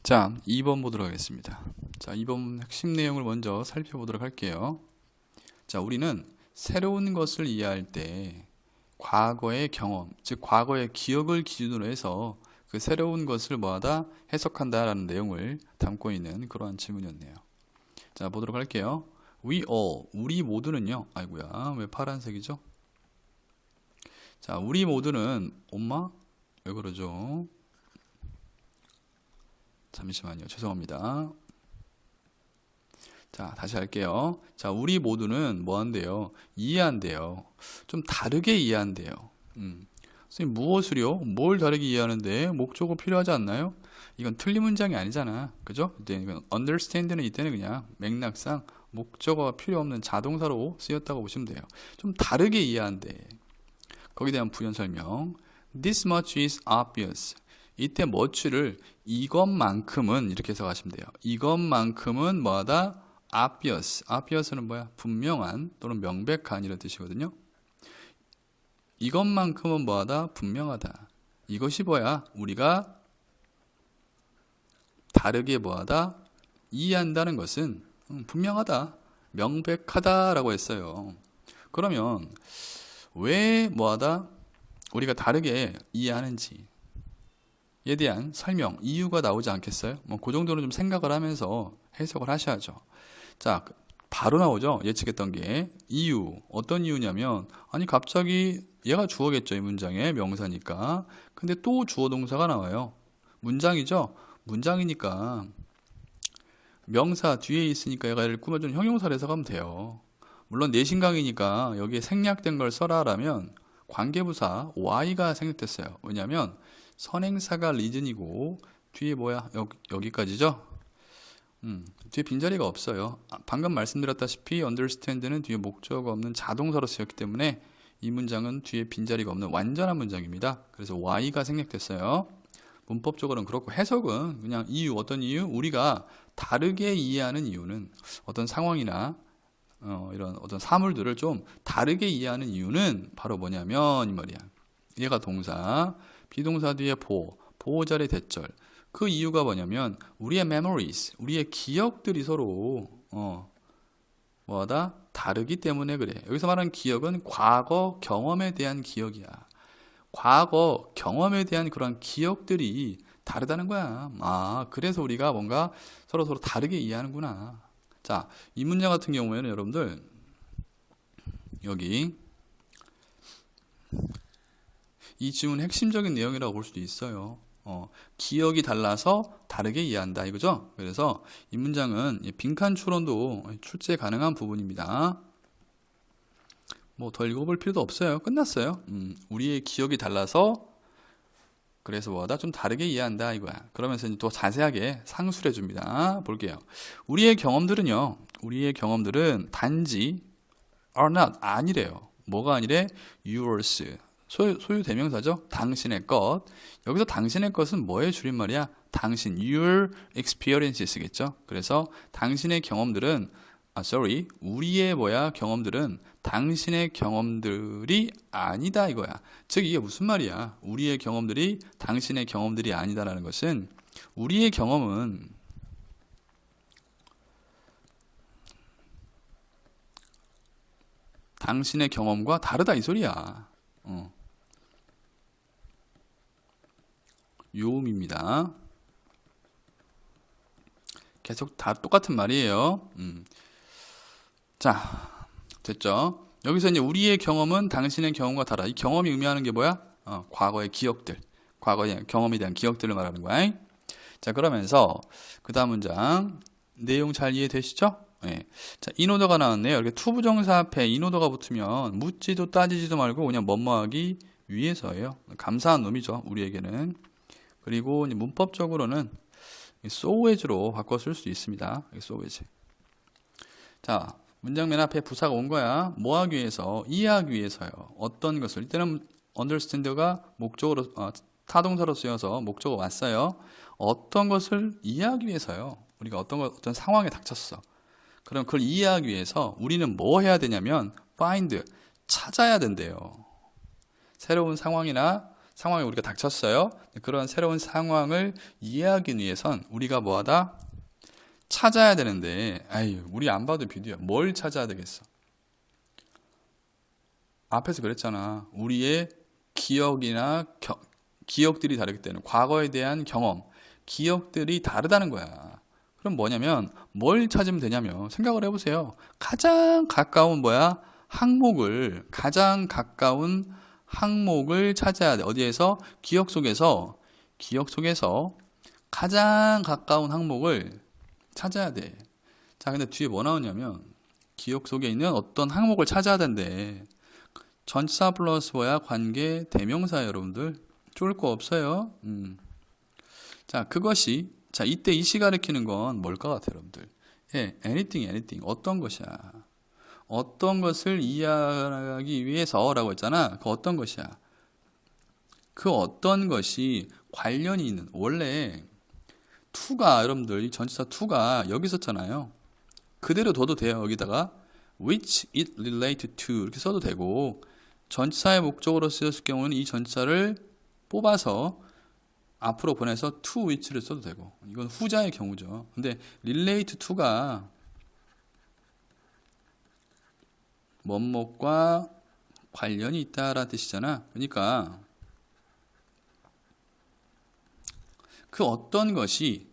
자, 2번 보도록 하겠습니다. 자, 2번 핵심 내용을 먼저 살펴보도록 할게요. 자, 우리는 새로운 것을 이해할 때 과거의 경험, 즉 과거의 기억을 기준으로 해서 그 새로운 것을 뭐하다 해석한다라는 내용을 담고 있는 그러한 질문이었네요. 자, 보도록 할게요. We all, 우리 모두는요. 아이고야, 왜 파란색이죠? 자, 우리 모두는 엄마? 왜 그러죠? 잠시만요. 죄송합니다. 자, 다시 할게요. 자, 우리 모두는 뭐 한대요? 이해한대요. 좀 다르게 이해한대요. 선생님, 무엇을요? 뭘 다르게 이해하는데? 목적어 필요하지 않나요? 이건 틀린 문장이 아니잖아. 그죠? 이건 understand는 이때는 그냥 맥락상 목적어가 필요 없는 자동사로 쓰였다고 보시면 돼요. 좀 다르게 이해한대. 거기에 대한 부연 설명. This much is obvious. 이때 much를 이것만큼은 이렇게 해석하시면 돼요. 이것만큼은 뭐하다? obvious. obvious는 뭐야? 분명한 또는 명백한 이런 뜻이거든요. 이것만큼은 뭐하다? 분명하다. 이것이 뭐야? 우리가 다르게 뭐하다? 이해한다는 것은 분명하다, 명백하다라고 했어요. 그러면 왜 뭐하다? 우리가 다르게 이해하는지 에 대한 설명, 이유가 나오지 않겠어요? 뭐 그 정도는 좀 생각을 하면서 해석을 하셔야죠. 자, 바로 나오죠. 예측했던 게 이유. 어떤 이유냐면 아니 갑자기 얘가 주어겠죠. 이 문장에 명사니까. 근데 또 주어 동사가 나와요. 문장이죠. 문장이니까 명사 뒤에 있으니까 얘가 꾸며준 형용사를 해석하면 돼요. 물론 내신강이니까 여기에 생략된 걸 써라라면 관계부사 y가 생략됐어요. 왜냐하면 선행사가 리즌이고 뒤에 뭐야? 여기까지죠? 뒤에 빈자리가 없어요. 방금 말씀드렸다시피 understand는 뒤에 목적어가 없는 자동사로 쓰였기 때문에 이 문장은 뒤에 빈자리가 없는 완전한 문장입니다. 그래서 y가 생략됐어요. 문법적으로는 그렇고 해석은 그냥 이유, 어떤 이유? 우리가 다르게 이해하는 이유는 어떤 상황이나 이런 어떤 사물들을 좀 다르게 이해하는 이유는 바로 뭐냐면 이 말이야. 얘가 동사, 비동사 뒤에 보호 자리 대절. 그 이유가 뭐냐면 우리의 memories, 우리의 기억들이 서로 뭐하다? 다르기 때문에 그래. 여기서 말하는 기억은 과거 경험에 대한 기억이야. 과거 경험에 대한 그런 기억들이 다르다는 거야. 아, 그래서 우리가 뭔가 서로 다르게 이해하는구나. 자, 이 문장 같은 경우에는 여러분들 여기 이 질문 핵심적인 내용이라고 볼 수도 있어요. 기억이 달라서 다르게 이해한다 이거죠. 그래서 이 문장은 빈칸 추론도 출제 가능한 부분입니다. 뭐 더 읽어볼 필요도 없어요. 끝났어요. 우리의 기억이 달라서 그래서 뭐다 좀 다르게 이해한다 이거야. 그러면서 이제 더 자세하게 상술해 줍니다. 볼게요. 우리의 경험들은 단지 are not 아니래요. 뭐가 아니래? yours. 소유 대명사죠. 당신의 것. 여기서 당신의 것은 뭐의 줄임말이야? 당신, your experiences겠죠. 그래서 당신의 경험들은 우리의 경험들은 당신의 경험들이 아니다 이거야. 즉 이게 무슨 말이야? 우리의 경험들이 당신의 경험들이 아니다라는 것은 우리의 경험은 당신의 경험과 다르다 이 소리야. 요음입니다. 계속 다 똑같은 말이에요. 자, 됐죠? 여기서 이제 우리의 경험은 당신의 경험과 다르다. 이 경험이 의미하는 게 뭐야? 과거의 기억들. 과거의 경험에 대한 기억들을 말하는 거야. 자, 그러면서 그 다음 문장 내용 잘 이해되시죠? 네. 자, 인오더가 나왔네요. 이렇게 투부정사 앞에 인오더가 붙으면 묻지도 따지지도 말고 그냥 뭐뭐하기 위해서예요. 감사한 놈이죠. 우리에게는. 그리고 문법적으로는 so as로 바꿔 쓸 수 있습니다. so as. 자, 문장 맨 앞에 부사가 온 거야. 뭐 하기 위해서? 이해하기 위해서요. 어떤 것을? 이때는 understand가 목적으로 타동사로 쓰여서 목적어 왔어요. 어떤 것을 이해하기 위해서요. 우리가 어떤 상황에 닥쳤어. 그럼 그걸 이해하기 위해서 우리는 뭐 해야 되냐면 find, 찾아야 된대요. 새로운 상황이나 상황에 우리가 닥쳤어요. 그런 새로운 상황을 이해하기 위해선 우리가 뭐하다? 찾아야 되는데, 아유, 우리 안 봐도 비디오야. 뭘 찾아야 되겠어? 앞에서 그랬잖아. 우리의 기억들이 다르기 때문에 과거에 대한 경험, 기억들이 다르다는 거야. 그럼 뭐냐면 뭘 찾으면 되냐면 생각을 해보세요. 가장 가까운 가장 가까운 항목을 찾아야 돼. 어디에서? 기억 속에서 가장 가까운 항목을 찾아야 돼. 자, 근데 뒤에 뭐 나오냐면 기억 속에 있는 어떤 항목을 찾아야 된대. 전치사 플러스 관계 대명사 여러분들 좋을 거 없어요. 자, 자, 이때 이시 가리키는 건 뭘 것 같아요, 여러분들? 예, anything. 어떤 것이야? 어떤 것을 이해하기 위해서라고 했잖아. 그 어떤 것이야? 그 어떤 것이 관련이 있는, 원래 to가, 여러분들, 이 전치사 to가 여기 있었잖아요. 그대로 둬도 돼요. 여기다가 which it related to 이렇게 써도 되고, 전치사의 목적으로 쓰였을 경우는 이 전치사를 뽑아서 앞으로 보내서 to which를 써도 되고, 이건 후자의 경우죠. 근데 relate to가 뭐뭐과 관련이 있다라는 뜻이잖아. 그러니까 그 어떤 것이,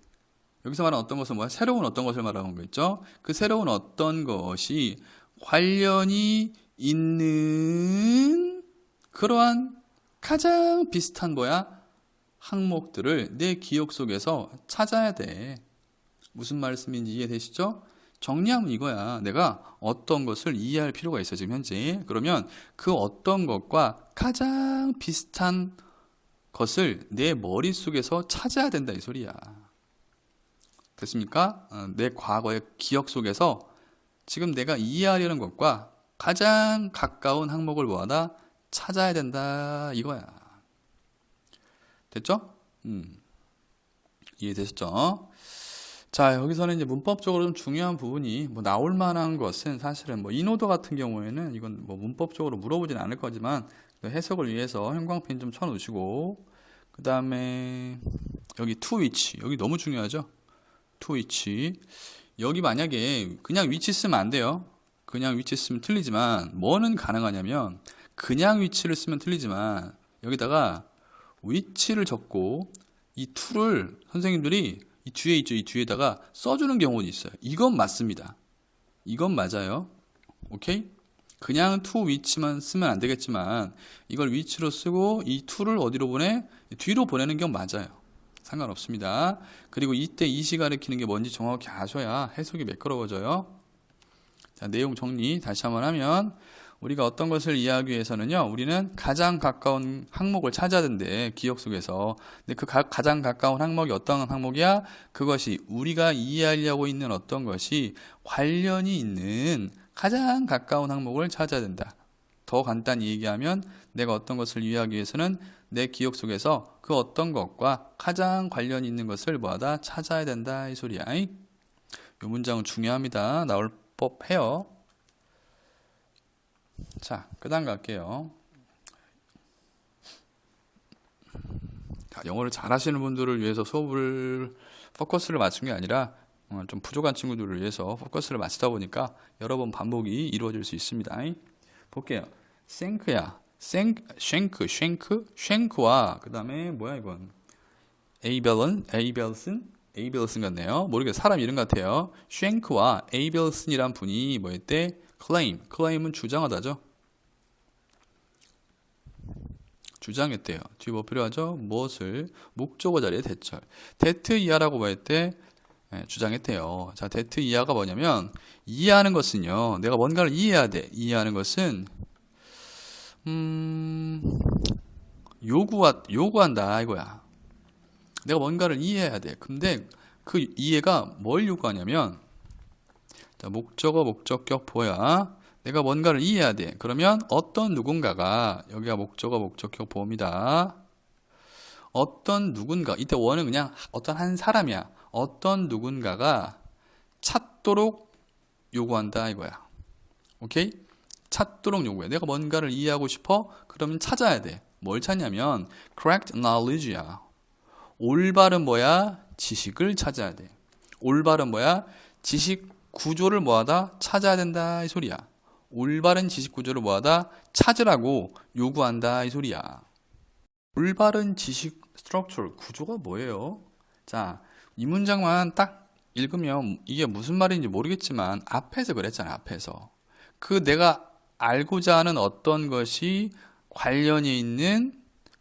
여기서 말하는 어떤 것은 뭐야? 새로운 어떤 것을 말하는 거겠죠? 그 새로운 어떤 것이 관련이 있는 그러한 가장 비슷한 항목들을 내 기억 속에서 찾아야 돼. 무슨 말씀인지 이해되시죠? 정리하면 이거야. 내가 어떤 것을 이해할 필요가 있어, 지금 현재. 그러면 그 어떤 것과 가장 비슷한 것을 내 머릿속에서 찾아야 된다, 이 소리야. 됐습니까? 내 과거의 기억 속에서 지금 내가 이해하려는 것과 가장 가까운 항목을 뭐하다? 찾아야 된다, 이거야. 됐죠? 이해되셨죠? 자, 여기서는 이제 문법적으로 좀 중요한 부분이 나올 만한 것은 사실은 인오더 같은 경우에는 이건 문법적으로 물어보진 않을 거지만 해석을 위해서 형광펜 좀 쳐놓으시고, 그 다음에 여기 to which, 여기 너무 중요하죠? to which. 여기 만약에 그냥 위치 쓰면 안 돼요. 그냥 위치 쓰면 틀리지만 뭐는 가능하냐면 그냥 위치를 쓰면 틀리지만 여기다가 위치를 적고 이 to를 선생님들이 이 뒤에 있죠. 이 뒤에다가 써주는 경우도 있어요. 이건 맞습니다. 이건 맞아요. 오케이? 그냥 to 위치만 쓰면 안 되겠지만 이걸 위치로 쓰고 이 to를 어디로 보내? 뒤로 보내는 경 맞아요. 상관없습니다. 그리고 이때 이시 가리키는 게 뭔지 정확히 아셔야 해석이 매끄러워져요. 자, 내용 정리 다시 한번 하면 우리가 어떤 것을 이해하기 위해서는요, 우리는 가장 가까운 항목을 찾아야 된대, 기억 속에서. 근데 그 가장 가까운 항목이 어떤 항목이야? 그것이 우리가 이해하려고 있는 어떤 것이 관련이 있는 가장 가까운 항목을 찾아야 된다. 더 간단히 얘기하면 내가 어떤 것을 이해하기 위해서는 내 기억 속에서 그 어떤 것과 가장 관련이 있는 것을 뭐하다? 찾아야 된다, 이 소리야. 이 문장은 중요합니다. 나올 법해요. 자, 그 다음 갈게요. 자, 영어를 잘하시는 분들을 위해서 수업을 포커스를 맞춘 게 아니라 좀 부족한 친구들을 위해서 포커스를 맞추다 보니까 여러 번 반복이 이루어질 수 있습니다. 볼게요. 쉔크야. 쉔크와 그 다음에 뭐야 이건? 에이벨슨 같네요. 모르겠어요. 사람 이름 같아요. 쉔크와 에이벨슨이란 분이 뭐였대? 클레임은 주장하다죠. 주장했대요. 뒤에 뭐 필요하죠? 무엇을? 목적어 자리에 대절. 데트 이하라고 뭐했대? 주장했대요. 자, 데트 이하가 뭐냐면 이해하는 것은요. 내가 뭔가를 이해해야 돼. 이해하는 것은 요구한다 이거야. 내가 뭔가를 이해해야 돼. 근데 그 이해가 뭘 요구하냐면 자, 목적어, 목적격, 보야. 내가 뭔가를 이해해야 돼. 그러면 어떤 누군가가, 여기가 목적어, 목적격, 보입니다. 어떤 누군가, 이때 원은 그냥 어떤 한 사람이야. 어떤 누군가가 찾도록 요구한다 이거야. 오케이? 찾도록 요구해. 내가 뭔가를 이해하고 싶어? 그러면 찾아야 돼. 뭘 찾냐면 correct knowledge야. 올바른 뭐야? 지식을 찾아야 돼. 올바른 뭐야? 지식 구조를 뭐하다? 찾아야 된다 이 소리야. 올바른 지식 구조를 뭐하다? 찾으라고 요구한다 이 소리야. 올바른 지식 structure 구조가 뭐예요? 자, 이 문장만 딱 읽으면 이게 무슨 말인지 모르겠지만 앞에서 그랬잖아. 앞에서 그 내가 알고자 하는 어떤 것이 관련이 있는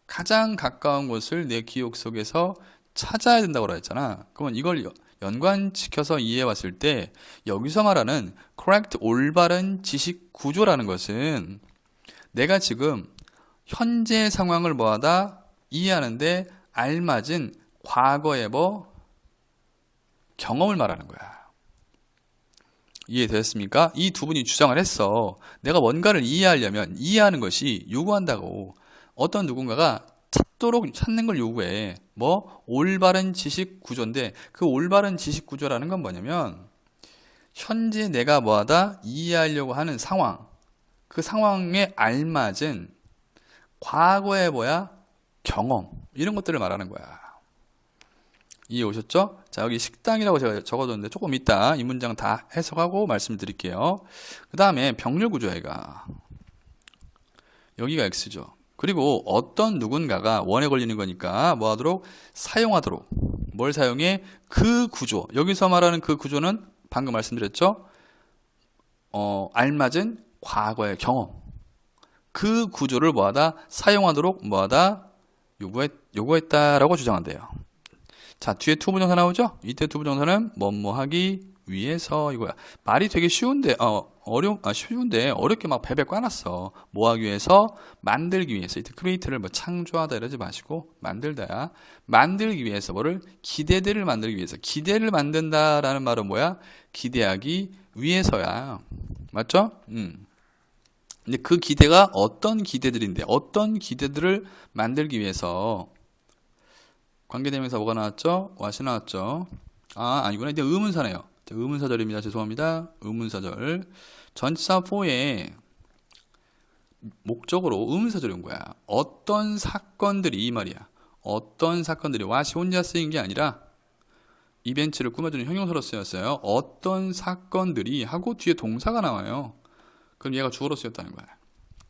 가장 가까운 것을 내 기억 속에서 찾아야 된다고 그랬잖아. 그러면 이걸 연관시켜서 이해해 봤을 때 여기서 말하는 correct 올바른 지식 구조라는 것은 내가 지금 현재 상황을 뭐하다 이해하는데 알맞은 과거의 경험을 말하는 거야. 이해되었습니까? 이 두 분이 주장을 했어. 내가 뭔가를 이해하려면 이해하는 것이 요구한다고. 어떤 누군가가 찾는 걸 요구해. 올바른 지식 구조인데 그 올바른 지식 구조라는 건 뭐냐면 현재 내가 뭐하다 이해하려고 하는 상황, 그 상황에 알맞은 과거의 경험 이런 것들을 말하는 거야. 이해 오셨죠? 자, 여기 식당이라고 제가 적어줬는데 조금 이따 이 문장 다 해석하고 말씀드릴게요. 그 다음에 병렬 구조애가 여기가 X죠. 그리고 어떤 누군가가 원에 걸리는 거니까 뭐하도록 사용하도록 뭘 사용해? 그 구조. 여기서 말하는 그 구조는 방금 말씀드렸죠? 알맞은 과거의 경험. 그 구조를 뭐하다? 사용하도록 뭐하다? 요구했다라고 주장한대요. 자, 뒤에 투부정사 나오죠? 이때 투부정사는 뭐하기 위해서 이거야. 말이 되게 쉬운데 쉬운데 어렵게 막 베베 꽈놨어. 뭐하기 위해서? 만들기 위해서. 이때 create를 창조하다 이러지 마시고 만들다야. 만들기 위해서 뭐를? 기대들을 만들기 위해서. 기대를 만든다라는 말은 뭐야? 기대하기 위해서야. 맞죠? 근데 그 기대가 어떤 기대들인데 어떤 기대들을 만들기 위해서 관계대명사 뭐가 나왔죠? what이 나왔죠? 아니구나. 이제 의문사네요. 의문사절입니다. 죄송합니다. 의문사절. 전치사 for에 목적으로 의문사절이 온 거야. 어떤 사건들이 이 말이야. 어떤 사건들이 what이 혼자 쓰인 게 아니라 이벤트를 꾸며주는 형용사로 쓰였어요. 어떤 사건들이 하고 뒤에 동사가 나와요. 그럼 얘가 주어로 쓰였다는 거야.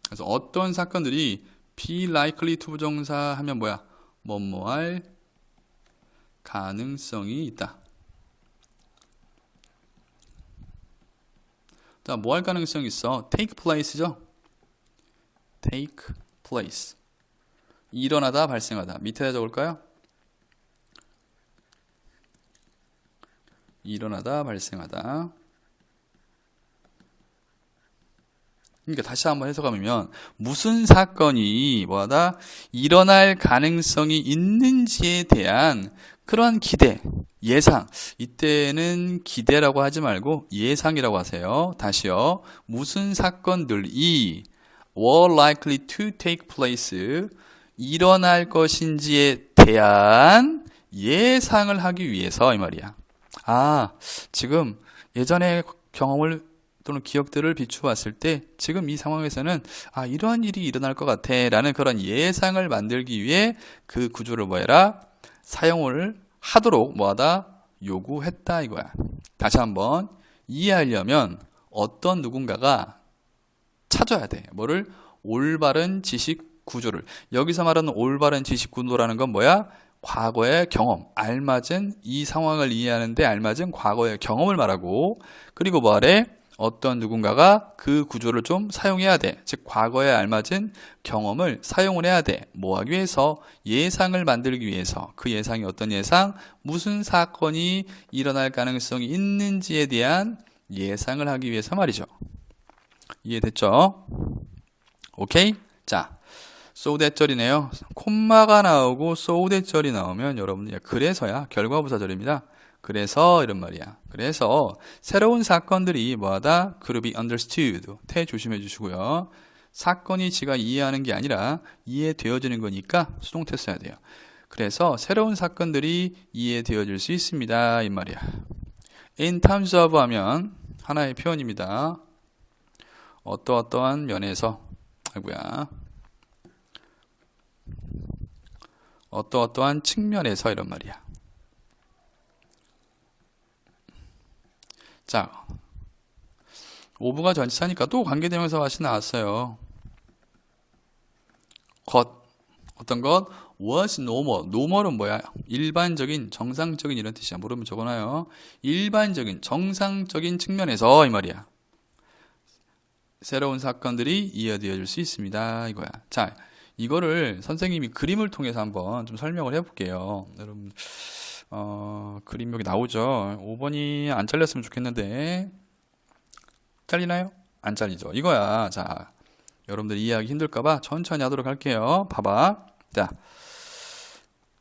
그래서 어떤 사건들이 be likely to 부정사 하면 뭐야? 뭐할 가능성이 있다. 자, 뭐 할 가능성이 있어? take place죠? take place. 일어나다, 발생하다. 밑에다 적을까요? 일어나다, 발생하다. 그러니까 다시 한번 해석하면 무슨 사건이 뭐하다? 일어날 가능성이 있는지에 대한 그러한 기대, 예상. 이때는 기대라고 하지 말고 예상이라고 하세요. 다시요. 무슨 사건들이 were likely to take place 일어날 것인지에 대한 예상을 하기 위해서 이 말이야. 지금 예전의 경험을 또는 기억들을 비추었을 때 지금 이 상황에서는 이러한 일이 일어날 것 같아 라는 그런 예상을 만들기 위해 그 구조를 뭐해라? 사용을 하도록 뭐하다? 요구했다 이거야. 다시 한번 이해하려면 어떤 누군가가 찾아야 돼. 뭐를? 올바른 지식 구조를. 여기서 말하는 올바른 지식 구조라는 건 뭐야? 과거의 경험, 알맞은 이 상황을 이해하는데 알맞은 과거의 경험을 말하고 그리고 뭐하래? 어떤 누군가가 그 구조를 좀 사용해야 돼. 즉 과거에 알맞은 경험을 사용을 해야 돼. 뭐 하기 위해서? 예상을 만들기 위해서. 그 예상이 어떤 예상? 무슨 사건이 일어날 가능성이 있는지에 대한 예상을 하기 위해서 말이죠. 이해됐죠? 오케이? 자, so that 절이네요. 콤마가 나오고 so that 절이 나오면 여러분들 그래서야 결과부사절입니다. 그래서 이런 말이야. 그래서 새로운 사건들이 뭐하다? could be understood. 태 조심해 주시고요. 사건이 지가 이해하는 게 아니라 이해되어지는 거니까 수동태 써야 돼요. 그래서 새로운 사건들이 이해되어질 수 있습니다. 이 말이야. in terms of 하면 하나의 표현입니다. 어떠어떠한 면에서 아이고야. 어떠어떠한 측면에서 이런 말이야. 자, 오브가 전치사니까 또 관계대명사 맛이 나왔어요. 어떤 것? was normal. normal은 뭐야? 일반적인, 정상적인 이런 뜻이야. 모르면 적어놔요. 일반적인, 정상적인 측면에서 이 말이야. 새로운 사건들이 이어되어 줄 수 있습니다. 이거야. 자, 이거를 선생님이 그림을 통해서 한번 좀 설명을 해볼게요. 여러분, 그림 여기 나오죠? 5번이 안 잘렸으면 좋겠는데. 잘리나요? 안 잘리죠. 이거야. 자, 여러분들 이해하기 힘들까봐 천천히 하도록 할게요. 봐봐. 자,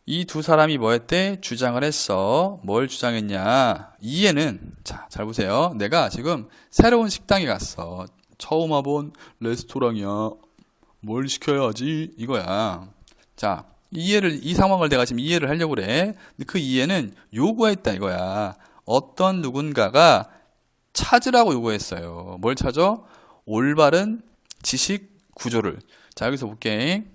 이 두 사람이 뭐 했대? 주장을 했어. 뭘 주장했냐? 이해는, 자, 잘 보세요. 내가 지금 새로운 식당에 갔어. 처음 와본 레스토랑이야. 뭘 시켜야지? 이거야. 자, 이 상황을 내가 지금 이해를 하려고 그래. 근데 그 이해는 요구했다 이거야. 어떤 누군가가 찾으라고 요구했어요. 뭘 찾아? 올바른 지식 구조를. 자, 여기서 볼게.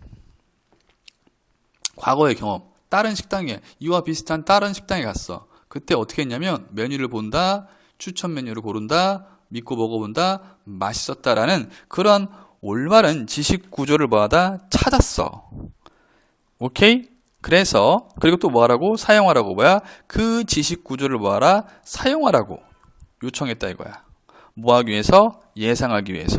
과거의 경험. 다른 식당에, 이와 비슷한 다른 식당에 갔어. 그때 어떻게 했냐면 메뉴를 본다, 추천 메뉴를 고른다, 믿고 먹어본다, 맛있었다라는 그런 올바른 지식 구조를 뭐하다? 찾았어. 오케이? 그래서 그리고 또 뭐하라고? 사용하라고. 뭐야? 그 지식 구조를 뭐하라? 사용하라고 요청했다 이거야. 뭐하기 위해서? 예상하기 위해서.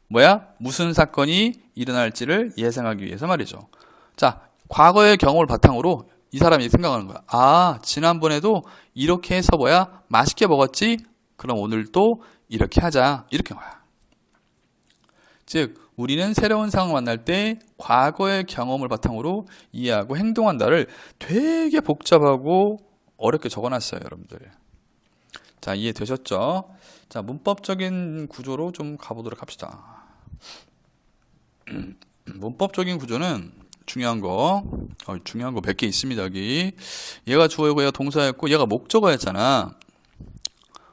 뭐야? 무슨 사건이 일어날지를 예상하기 위해서 말이죠. 자, 과거의 경험을 바탕으로 이 사람이 생각하는 거야. 아, 지난번에도 이렇게 해서 뭐야? 맛있게 먹었지? 그럼 오늘도 이렇게 하자. 이렇게 거야. 즉, 우리는 새로운 상황을 만날 때 과거의 경험을 바탕으로 이해하고 행동한다를 되게 복잡하고 어렵게 적어놨어요, 여러분들. 자, 이해되셨죠? 자, 문법적인 구조로 좀 가보도록 합시다. 문법적인 구조는 중요한 거 몇 개 있습니다, 여기. 얘가 주어고 얘가 동사였고 얘가 목적어였잖아.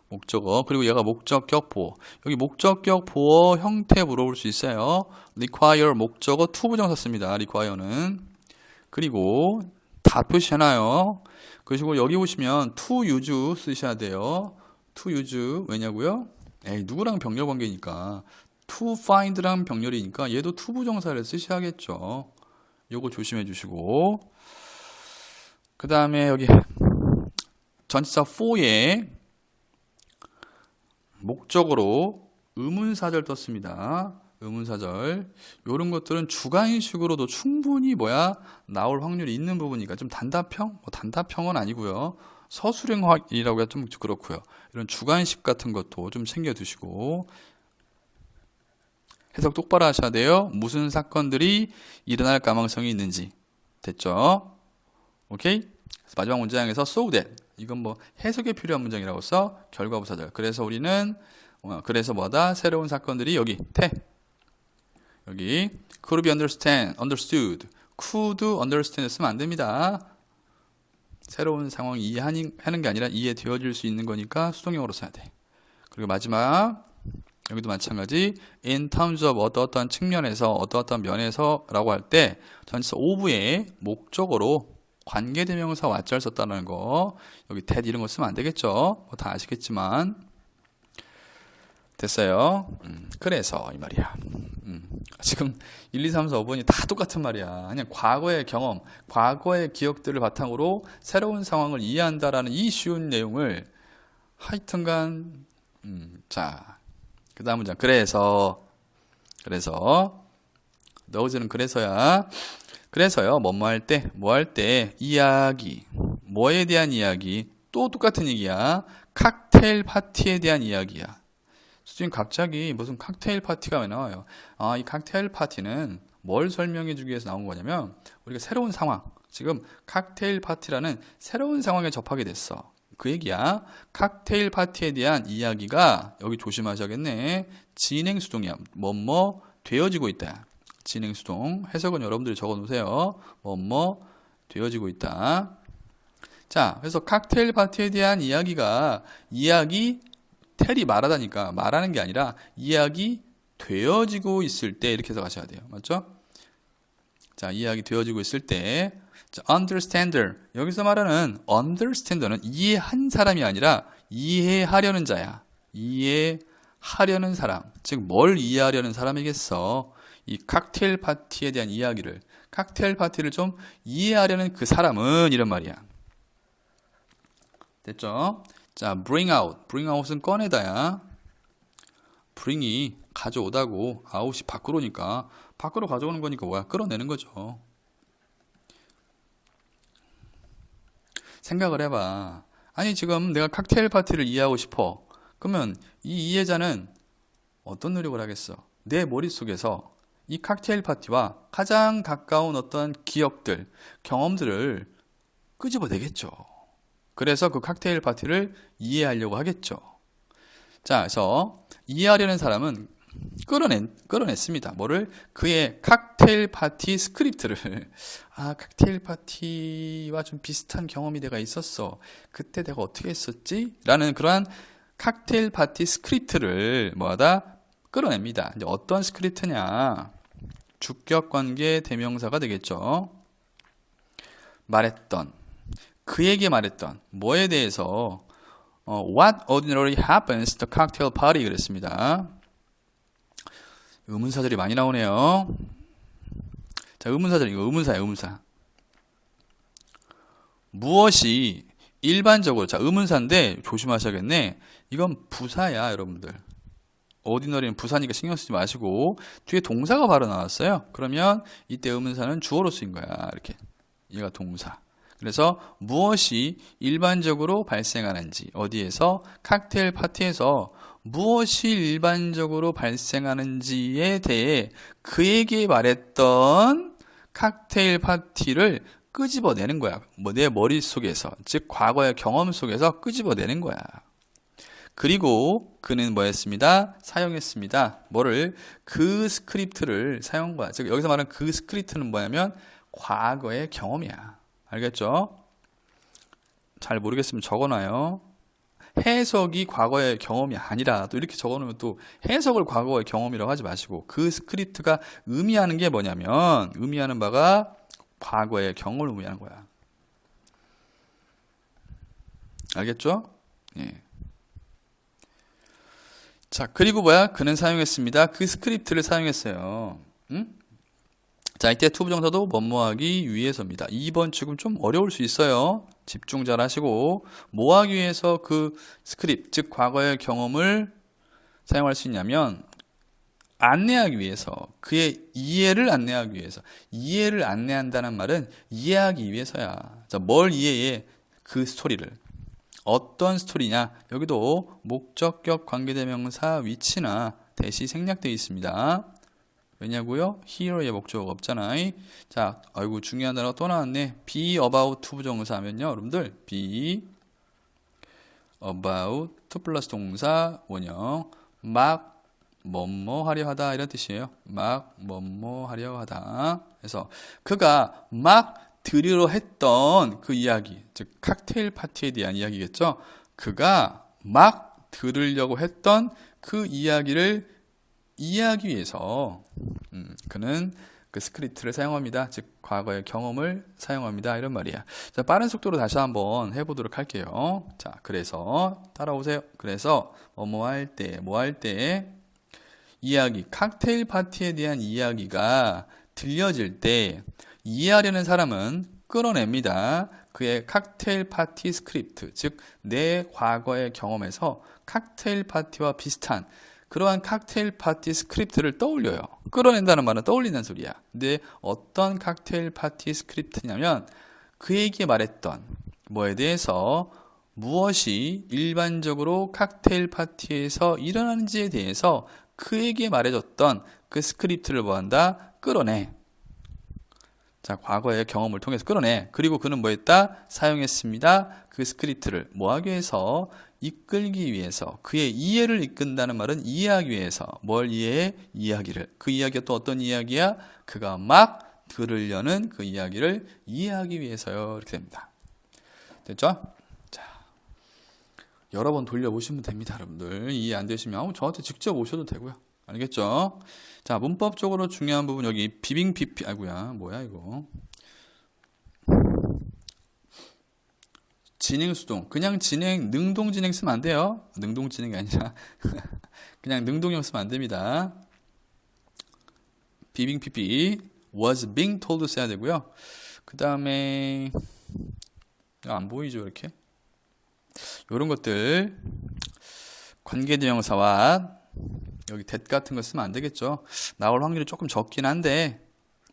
목적어. 그리고 얘가 목적격 보어. 여기 목적격 보어 형태 물어볼 수 있어요. require 목적어 to 부정사 씁니다. require는. 그리고 다 표시해놔요. 그리고 여기 보시면 to use 쓰셔야 돼요. to use 왜냐고요? 에이, 누구랑 병렬 관계니까. to find랑 병렬이니까 얘도 to 부정사를 쓰셔야겠죠. 요거 조심해 주시고. 그 다음에 여기 전치사 for에 목적으로 의문사절 떴습니다. 의문사절. 요런 것들은 주관식으로도 충분히 나올 확률이 있는 부분이니까 좀 단답형? 단답형은 아니고요. 서술형이라고 해야 좀 그렇고요. 이런 주관식 같은 것도 좀 챙겨 두시고 해석 똑바로 하셔야 돼요. 무슨 사건들이 일어날 가능성이 있는지. 됐죠? 오케이? 그래서 마지막 문장에서 so that. 이건 해석에 필요한 문장이라고 써. 결과부사절. 그래서 우리는 그래서 뭐다? 새로운 사건들이 여기 여기 could be understood. could understand 쓰면 안 됩니다. 새로운 상황 이해하는 게 아니라 이해되어질 수 있는 거니까 수동형으로 써야 돼. 그리고 마지막 여기도 마찬가지 in terms of 어떠어떠한 측면에서 어떠어떠한 면에서 라고 할 때 전치사 of의 목적어로 관계대명사 what을 썼다는 거. 여기 that 이런 거 쓰면 안 되겠죠. 다 아시겠지만 됐어요. 그래서 이 말이야. 지금 1, 2, 3, 4, 5번이 다 똑같은 말이야. 그냥 과거의 경험, 과거의 기억들을 바탕으로 새로운 상황을 이해한다라는 이 쉬운 내용을 하여튼간 자, 그 다음 문장. 그래서 너즈는 그래서야. 그래서요. 뭐 할 때 이야기. 뭐에 대한 이야기? 또 똑같은 얘기야. 칵테일 파티에 대한 이야기야. 선생님 갑자기 무슨 칵테일 파티가 왜 나와요? 아, 이 칵테일 파티는 뭘 설명해 주기 위해서 나온 거냐면 우리가 새로운 상황. 지금 칵테일 파티라는 새로운 상황에 접하게 됐어. 그 얘기야. 칵테일 파티에 대한 이야기가 여기 조심하셔야겠네. 진행수동이야. 되어지고 있다. 진행수동. 해석은 여러분들이 적어 놓으세요. 되어지고 있다. 자, 그래서 칵테일 파티에 대한 텔이 말하다니까 말하는 게 아니라 이야기 되어지고 있을 때 이렇게 해서 가셔야 돼요. 맞죠? 자, 이야기 되어지고 있을 때 자, understander. 여기서 말하는 understander는 이해한 사람이 아니라 이해하려는 자야. 이해하려는 사람. 즉, 뭘 이해하려는 사람이겠어? 이 칵테일 파티에 대한 이야기를. 칵테일 파티를 좀 이해하려는 그 사람은 이런 말이야. 됐죠? 자, bring out. bring out은 꺼내다야. bring이 가져오다고, out이 밖으로니까 밖으로 가져오는 거니까 뭐야? 끌어내는 거죠. 생각을 해봐. 아니 지금 내가 칵테일 파티를 이해하고 싶어. 그러면 이 이해자는 어떤 노력을 하겠어? 내 머릿속에서 이 칵테일 파티와 가장 가까운 어떤 기억들, 경험들을 끄집어내겠죠. 그래서 그 칵테일 파티를 이해하려고 하겠죠. 자, 그래서 이해하려는 사람은 끌어냈습니다. 뭐를? 그의 칵테일 파티 스크립트를. 아, 칵테일 파티와 좀 비슷한 경험이 내가 있었어. 그때 내가 어떻게 했었지? 라는 그러한 칵테일 파티 스크립트를 뭐하다? 끌어냅니다. 이제 어떤 스크립트냐? 주격 관계 대명사가 되겠죠. 말했던, 그에게 말했던, 뭐에 대해서 What ordinarily happens to cocktail party 그랬습니다. 의문사절이 많이 나오네요. 자, 의문사절, 이거 의문사예요, 의문사. 무엇이 일반적으로, 자, 의문사인데 조심하셔야겠네. 이건 부사야, 여러분들. ordinary는 부사니까 신경 쓰지 마시고 뒤에 동사가 바로 나왔어요. 그러면 이때 의문사는 주어로 쓰인 거야. 이렇게. 얘가 동사. 그래서 무엇이 일반적으로 발생하는지, 어디에서? 칵테일 파티에서 무엇이 일반적으로 발생하는지에 대해 그에게 말했던 칵테일 파티를 끄집어내는 거야. 뭐 내 머릿속에서, 즉 과거의 경험 속에서 끄집어내는 거야. 그리고 그는 뭐 했습니다? 사용했습니다. 뭐를? 그 스크립트를 사용한 거야. 즉 여기서 말하는 그 스크립트는 뭐냐면 과거의 경험이야. 알겠죠? 잘 모르겠으면 적어놔요. 해석이 과거의 경험이 아니라 또 이렇게 적어놓으면 또 해석을 과거의 경험이라고 하지 마시고 그 스크립트가 의미하는 게 뭐냐면 의미하는 바가 과거의 경험을 의미하는 거야. 알겠죠? 예. 자, 그리고 뭐야? 그는 사용했습니다. 그 스크립트를 사용했어요. 응? 자, 이때 투부정사도 뭐뭐하기 위해서입니다. 2번 축은 좀 어려울 수 있어요. 집중 잘 하시고 뭐 하기 위해서 그 스크립트, 즉 과거의 경험을 사용할 수 있냐면 안내하기 위해서, 그의 이해를 안내하기 위해서. 이해를 안내한다는 말은 이해하기 위해서야. 자, 뭘 이해해? 그 스토리를. 어떤 스토리냐? 여기도 목적격 관계대명사 위치나 대시 생략되어 있습니다. 왜냐고요? here의 목적어가 없잖아. 자, 아이고 중요한 단어가 또 나왔네. be about 투부정사 하면요, 여러분들 be about to 플러스 동사 원형 막 뭐뭐 하려 하다 이런 뜻이에요. 막 뭐뭐 하려 하다. 그래서 그가 막 들으려 했던 그 이야기, 즉 칵테일 파티에 대한 이야기겠죠. 그가 막 들으려고 했던 그 이야기를 이해하기 위해서 그는 그 스크립트를 사용합니다. 즉 과거의 경험을 사용합니다. 이런 말이야. 자, 빠른 속도로 다시 한번 해보도록 할게요. 자, 그래서 따라오세요. 그래서 뭐 할 때 이야기, 칵테일 파티에 대한 이야기가 들려질 때 이해하려는 사람은 끌어냅니다. 그의 칵테일 파티 스크립트, 즉 내 과거의 경험에서 칵테일 파티와 비슷한 그러한 칵테일 파티 스크립트를 떠올려요. 끌어낸다는 말은 떠올리는 소리야. 근데 어떤 칵테일 파티 스크립트냐면 그에게 말했던 뭐에 대해서 무엇이 일반적으로 칵테일 파티에서 일어나는지에 대해서 그에게 말해줬던 그 스크립트를 뭐한다? 끌어내. 자, 과거의 경험을 통해서 끌어내. 그리고 그는 뭐 했다? 사용했습니다. 그 스크립트를 뭐 하기 위해서? 이끌기 위해서. 그의 이해를 이끈다는 말은 이해하기 위해서. 뭘 이해해? 이야기를. 그 이야기가 또 어떤 이야기야? 그가 막 들으려는 그 이야기를 이해하기 위해서요. 이렇게 됩니다. 됐죠? 자, 여러 번 돌려보시면 됩니다, 여러분들. 이해 안 되시면 저한테 직접 오셔도 되고요. 알겠죠? 자, 문법적으로 중요한 부분 여기 비빙 비피 아이고야 뭐야 이거 진행 수동. 그냥 진행, 능동 진행 쓰면 안 돼요. 능동 진행이 아니라 그냥 능동형 쓰면 안 됩니다. being pp was being told 써야 되고요. 그 다음에 안 보이죠 이렇게. 이런 것들 관계대명사와 여기 that 같은 거 쓰면 안 되겠죠. 나올 확률이 조금 적긴 한데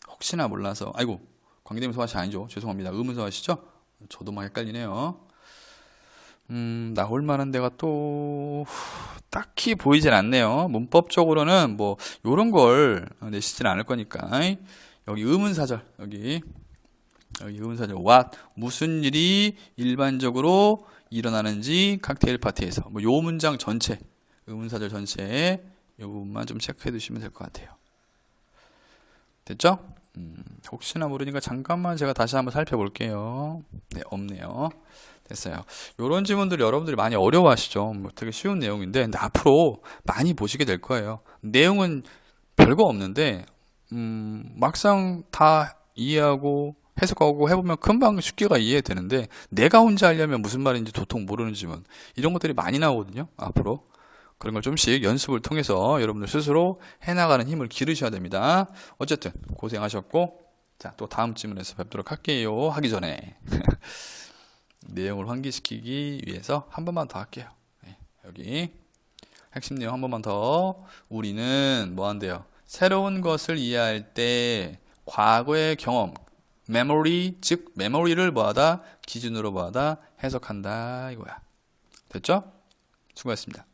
혹시나 몰라서. 아이고, 관계대명사 하시 아니죠. 죄송합니다. 의문사 하시죠. 저도 막 헷갈리네요. 나올 만한 데가 또 딱히 보이진 않네요. 문법적으로는 뭐 요런 걸 내시진 않을 거니까. 여기 의문사절, 여기 의문사절 what, 무슨 일이 일반적으로 일어나는지 칵테일 파티에서, 뭐 요 문장 전체, 의문사절 전체 요 부분만 좀 체크해 두시면 될 것 같아요. 됐죠? 혹시나 모르니까 잠깐만 제가 다시 한번 살펴볼게요. 네, 없네요. 됐어요. 이런 지문들 여러분들이 많이 어려워하시죠. 뭐 되게 쉬운 내용인데, 근데 앞으로 많이 보시게 될 거예요. 내용은 별거 없는데 막상 다 이해하고 해석하고 해보면 금방 쉽게가 이해되는데, 내가 혼자 하려면 무슨 말인지 도통 모르는 지문, 이런 것들이 많이 나오거든요. 앞으로 그런 걸 좀씩 연습을 통해서 여러분들 스스로 해나가는 힘을 기르셔야 됩니다. 어쨌든 고생하셨고, 자, 또 다음 지문에서 뵙도록 할게요. 하기 전에 내용을 환기시키기 위해서 한 번만 더 할게요. 네, 여기 핵심 내용 한 번만 더. 우리는 뭐 한대요? 새로운 것을 이해할 때 과거의 경험, 메모리, 즉 메모리를 뭐하다? 기준으로 뭐하다? 해석한다 이거야. 됐죠? 수고하셨습니다.